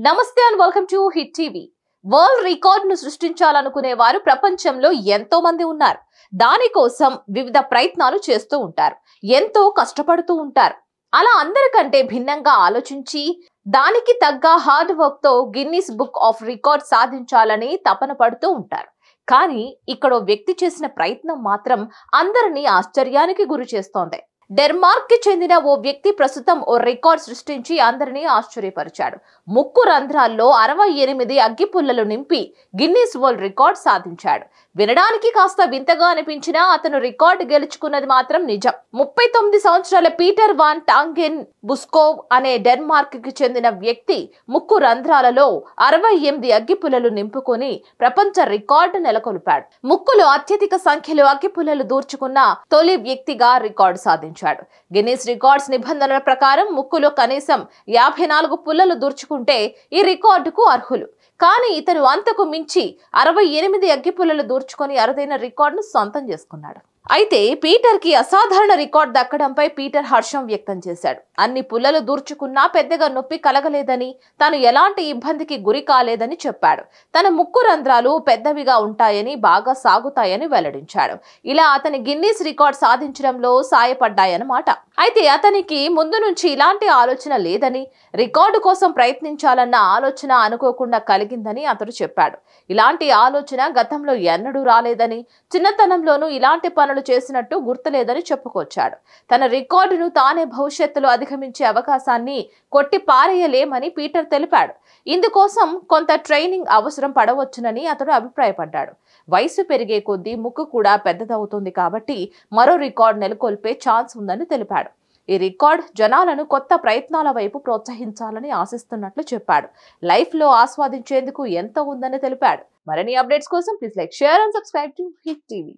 నమస్తే and welcome to hit TV. World record ను సృష్టించాలనుకునే వారు ప్రపంచంలో ఎంతో మంది ఉన్నారు. దానికోసం వివిధ ప్రయత్నాలు చేస్తూ ఉంటారు, ఎంతో కష్టపడుతూ ఉంటారు. అలా అందరికంటే భిన్నంగా ఆలోచించి దానికి తగ్గ హార్డ్ వర్క్ తో గిన్నిస్ బుక్ ఆఫ్ రికార్డ్ సాధించాలని తపన పడుతూ ఉంటారు. కానీ ఇక్కడ వ్యక్తి చేసిన ప్రయత్నం మాత్రం అందరినీ ఆశ్చర్యానికి గురి చేస్తోంది. డెన్మార్క్ కి చెందిన ఓ వ్యక్తి ప్రస్తుతం ఓ రికార్డ్ సృష్టించి అందరినీ ఆశ్చర్యపరిచాడు. ముక్కు రంధ్రాల్లో 68 అగ్గిపుల్లలు నింపి గిన్నిస్ వరల్డ్ రికార్డ్ సాధించాడు. వినడానికి కాస్త వింతగా అనిపించినా అతను రికార్డు గెలుచుకున్నది మాత్రం నిజం. 39 సంవత్సరాల పీటర్ వాన్ టాంగెన్ బుస్కోవ్ అనే డెన్మార్క్ కి చెందిన వ్యక్తి ముక్కు రంధ్రాలలో 68 అగ్గిపుల్లలు నింపుకొని ప్రపంచ రికార్డు నెలకొల్పాడు. ముక్కులో అత్యధిక సంఖ్యలో అగ్గిపుల్లలు దూర్చుకున్న తొలి వ్యక్తిగా రికార్డు సాధించాడు. గిన్నిస్ రికార్డ్స్ నిబంధనల ప్రకారం ముక్కులో కనీసం 54 పుల్లలు దూర్చుకుంటే ఈ రికార్డుకు అర్హులు. కానీ ఇతను అంతకు మించి 68 అగ్గిపుల్లలు దూర్చుకొని అరుదైన రికార్డును సొంతం చేసుకున్నాడు. అయితే పీటర్ కి అసాధారణ రికార్డు దక్కడంపై పీటర్ హర్షం వ్యక్తం చేశాడు. అన్ని పుల్లలు దూర్చుకున్నా పెద్దగా నొప్పి కలగలేదని, తాను ఎలాంటి ఇబ్బందికి గురి కాలేదని చెప్పాడు. తన ముక్కు రంధ్రాలు పెద్దవిగా ఉంటాయని, బాగా సాగుతాయని వెల్లడించాడు. ఇలా అతని గిన్నిస్ రికార్డ్ సాధించడంలో సాయపడ్డాయన్నమాట. అయితే అతనికి ముందు నుంచి ఇలాంటి ఆలోచన లేదని, రికార్డు కోసం ప్రయత్నించాలన్న ఆలోచన అనుకోకుండా కలిగిందని అతడు చెప్పాడు. ఇలాంటి ఆలోచన గతంలో ఎన్నడూ రాలేదని, చిన్నతనంలోనూ ఇలాంటి పనులు చేసినట్టు గుర్తులేదని చెప్పుకొచ్చాడు. తన రికార్డును తానే భవిష్యత్తులో అధిగమించే అవకాశాన్ని కొట్టి పారేయలేమని పీటర్ తెలిపాడు. ఇందుకోసం కొంత ట్రైనింగ్ అవసరం పడవచ్చునని అతడు అభిప్రాయపడ్డాడు. వయసు పెరిగే కొద్దీ ముక్కు కూడా పెద్దదవుతుంది కాబట్టి మరో రికార్డు నెలకొల్పే ఛాన్స్ ఉందని తెలిపాడు. ఈ రికార్డ్ జనాలను కొత్త ప్రయత్నాల వైపు ప్రోత్సహించాలని ఆశిస్తున్నట్లు చెప్పాడు. లైఫ్ లో ఆస్వాదించేందుకు ఎంత ఉందని తెలిపాడు. మరిన్ని అప్డేట్స్ కోసం please like, share and subscribe to hit TV.